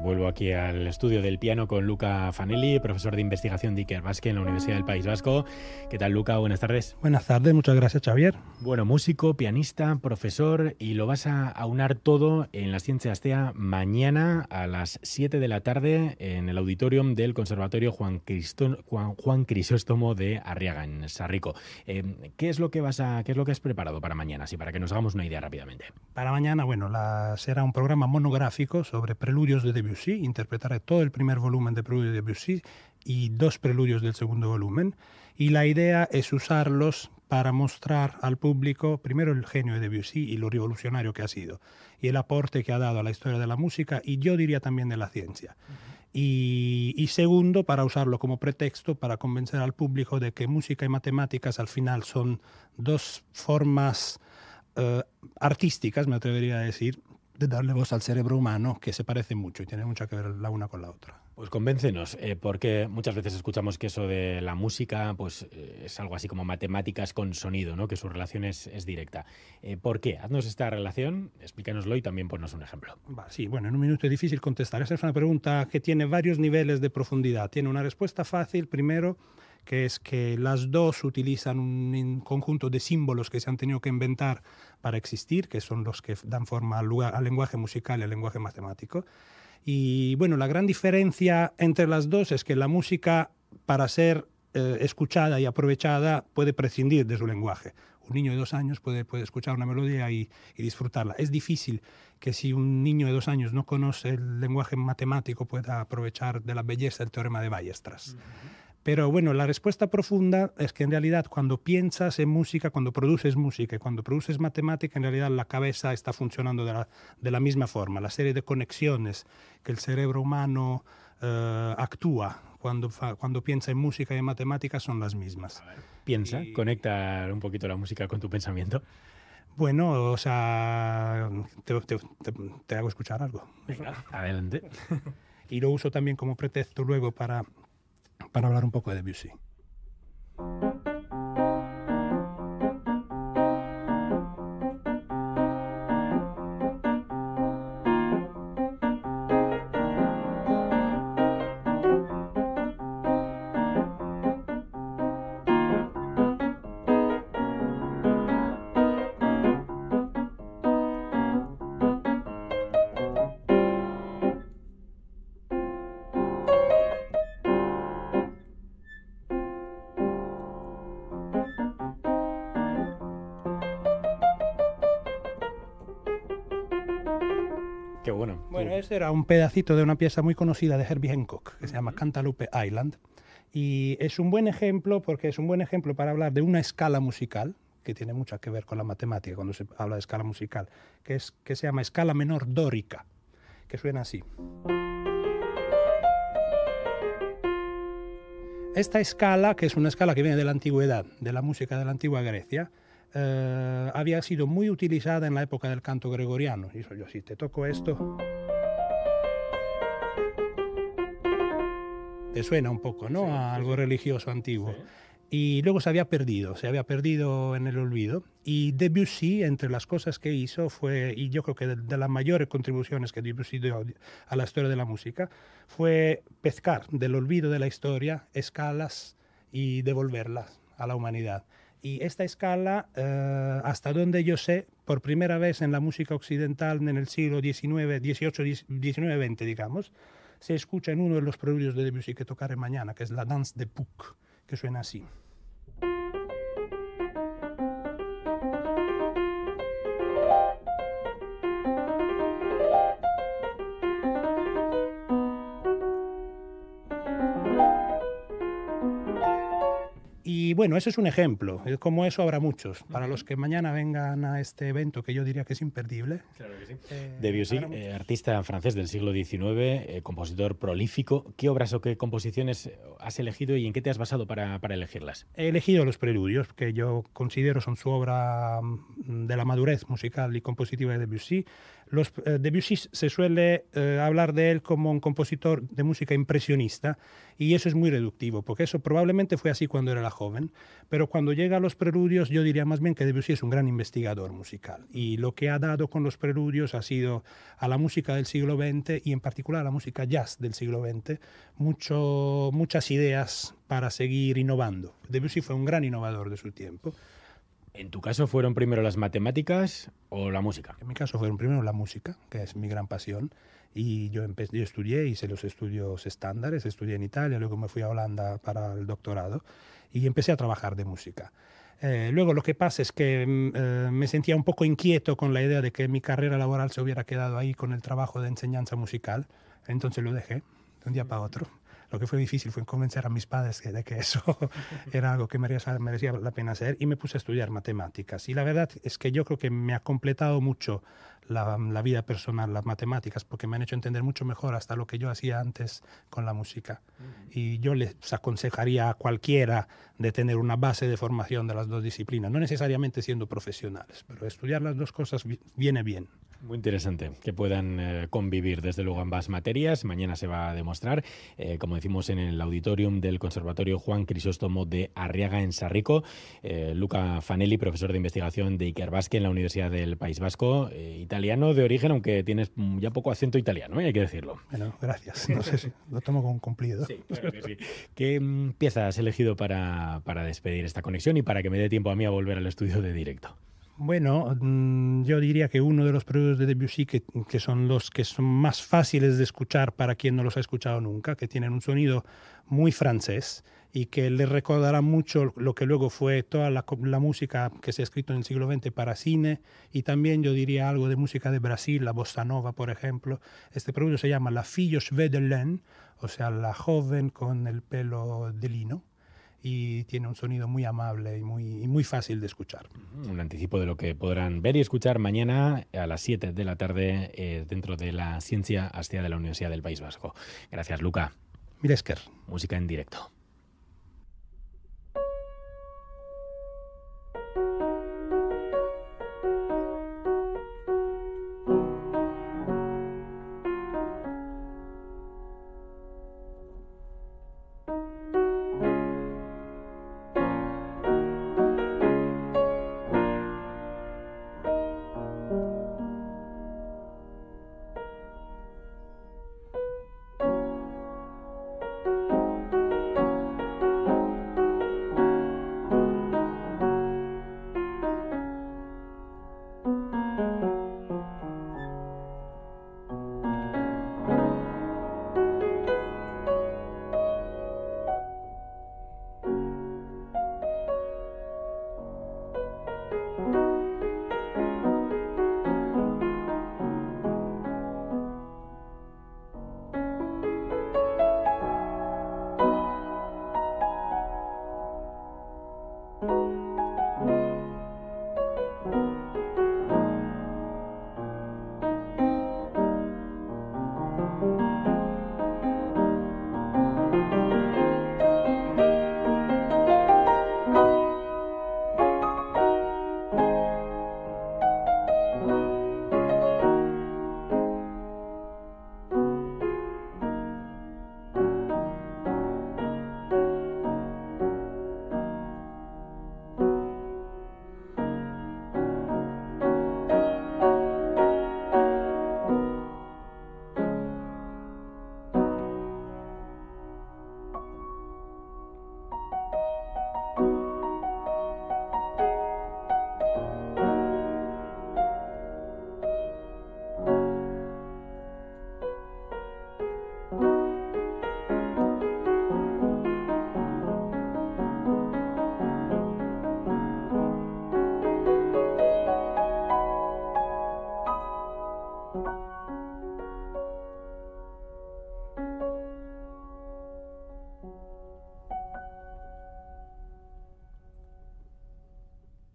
vuelvo aquí al estudio del piano con Luca Fanelli, profesor de investigación de Iker Basque en la Universidad del País Vasco. ¿Qué tal, Luca? Buenas tardes. Buenas tardes, muchas gracias, Xavier. Bueno, músico, pianista, profesor, y lo vas a aunar todo en la Zientzia Astea mañana a las 7 de la tarde en el auditorium del Conservatorio Juan Crisóstomo de Arriaga, en Sarrico. ¿Qué es lo que has preparado para mañana? Así, para que nos hagamos una idea rápidamente. Para mañana, será un programa monográfico sobre preludios de Debussy. Interpretaré todo el primer volumen de preludios de Debussy y 2 preludios del segundo volumen. Y la idea es usarlos para mostrar al público, primero, el genio de Debussy y lo revolucionario que ha sido, y el aporte que ha dado a la historia de la música y yo diría también de la ciencia. Y segundo, para usarlo como pretexto para convencer al público de que música y matemáticas al final son 2 formas artísticas, me atrevería a decir, de darle voz al cerebro humano, que se parecen mucho y tienen mucho que ver la una con la otra. Pues convéncenos, porque muchas veces escuchamos que eso de la música pues, es algo así como matemáticas con sonido, ¿no? Que su relación es directa. ¿Por qué? Haznos esta relación, explícanoslo y también ponnos un ejemplo. Sí, bueno, en un minuto es difícil contestar. Esa es una pregunta que tiene varios niveles de profundidad. Tiene una respuesta fácil, primero, que es que las dos utilizan un conjunto de símbolos que se han tenido que inventar para existir, que son los que dan forma al lenguaje musical y al lenguaje matemático. Y bueno, la gran diferencia entre las dos es que la música, para ser escuchada y aprovechada, puede prescindir de su lenguaje. Un niño de 2 años puede escuchar una melodía y disfrutarla. Es difícil que si un niño de 2 años no conoce el lenguaje matemático pueda aprovechar de la belleza del teorema de Weierstrass. Pero bueno, la respuesta profunda es que en realidad cuando piensas en música, cuando produces música y cuando produces matemática, en realidad la cabeza está funcionando de la misma forma. La serie de conexiones que el cerebro humano actúa cuando piensa en música y en matemática son las mismas. Piensa, conecta un poquito la música con tu pensamiento. Bueno, o sea, te hago escuchar algo. Venga, adelante. Y lo uso también como pretexto luego para hablar un poco de Debussy. Qué bueno. Bueno, ese era un pedacito de una pieza muy conocida de Herbie Hancock, que se llama Cantaloupe Island. Y es un buen ejemplo, porque es un buen ejemplo para hablar de una escala musical, que tiene mucho que ver con la matemática cuando se habla de escala musical, que se llama escala menor dórica, que suena así. Esta escala, que es una escala que viene de la antigüedad, de la música de la antigua Grecia, había sido muy utilizada en la época del canto gregoriano. Y yo, si te toco esto, te suena un poco, ¿no? Sí, a algo religioso antiguo. Sí. Y luego se había perdido en el olvido. Y Debussy, entre las cosas que hizo, y yo creo que de las mayores contribuciones que Debussy dio a la historia de la música, fue pescar del olvido de la historia escalas y devolverlas a la humanidad. Y esta escala, hasta donde yo sé, por primera vez en la música occidental en el siglo XIX-XX, digamos, se escucha en uno de los preludios de Debussy que tocaré mañana, que es la Danse de Puck, que suena así. Y bueno, ese es un ejemplo. Como eso habrá muchos. Para los que mañana vengan a este evento, que yo diría que es imperdible. Claro que sí. Debussy, artista francés del siglo XIX, compositor prolífico. ¿Qué obras o qué composiciones has elegido y en qué te has basado para elegirlas? He elegido los preludios, que yo considero son su obra de la madurez musical y compositiva de Debussy. Debussy se suele hablar de él como un compositor de música impresionista, y eso es muy reductivo, porque eso probablemente fue así cuando era joven, pero cuando llega a los preludios yo diría más bien que Debussy es un gran investigador musical, y lo que ha dado con los preludios ha sido a la música del siglo XX, y en particular a la música jazz del siglo XX, muchas ideas para seguir innovando. Debussy fue un gran innovador de su tiempo. ¿En tu caso fueron primero las matemáticas o la música? En mi caso fueron primero la música, que es mi gran pasión, y yo estudié, hice los estudios estándares, estudié en Italia, luego me fui a Holanda para el doctorado y empecé a trabajar de música. Luego lo que pasa es que me sentía un poco inquieto con la idea de que mi carrera laboral se hubiera quedado ahí con el trabajo de enseñanza musical, entonces lo dejé de un día para otro. Lo que fue difícil fue convencer a mis padres de que eso era algo que merecía la pena hacer, y me puse a estudiar matemáticas. Y la verdad es que yo creo que me ha completado mucho la vida personal, las matemáticas, porque me han hecho entender mucho mejor hasta lo que yo hacía antes con la música. Y yo les aconsejaría a cualquiera de tener una base de formación de las dos disciplinas, no necesariamente siendo profesionales, pero estudiar las dos cosas viene bien. Muy interesante que puedan convivir desde luego ambas materias. Mañana se va a demostrar, como decimos, en el auditorium del Conservatorio Juan Crisóstomo de Arriaga en Sarrico. Luca Fanelli, profesor de investigación de Ikerbasque en la Universidad del País Vasco, italiano de origen, aunque tienes ya poco acento italiano, hay que decirlo. Bueno, gracias. No sé si lo tomo como cumplido. Sí, claro que sí. ¿Qué pieza has elegido para despedir esta conexión y para que me dé tiempo a mí a volver al estudio de directo? Bueno, yo diría que uno de los preludios de Debussy que son los que son más fáciles de escuchar para quien no los ha escuchado nunca, que tienen un sonido muy francés y que le recordará mucho lo que luego fue toda la música que se ha escrito en el siglo XX para cine, y también yo diría algo de música de Brasil, la bossa nova, por ejemplo. Este preludio se llama La fille aux cheveux de laine, o sea, la joven con el pelo de lino, y tiene un sonido muy amable y muy fácil de escuchar. Un anticipo de lo que podrán ver y escuchar mañana a las 7 de la tarde dentro de la Ciencia Astea de la Universidad del País Vasco. Gracias, Luca. Mil esker. Música en directo.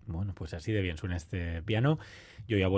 Bueno, pues así de bien suena este piano. Yo ya voy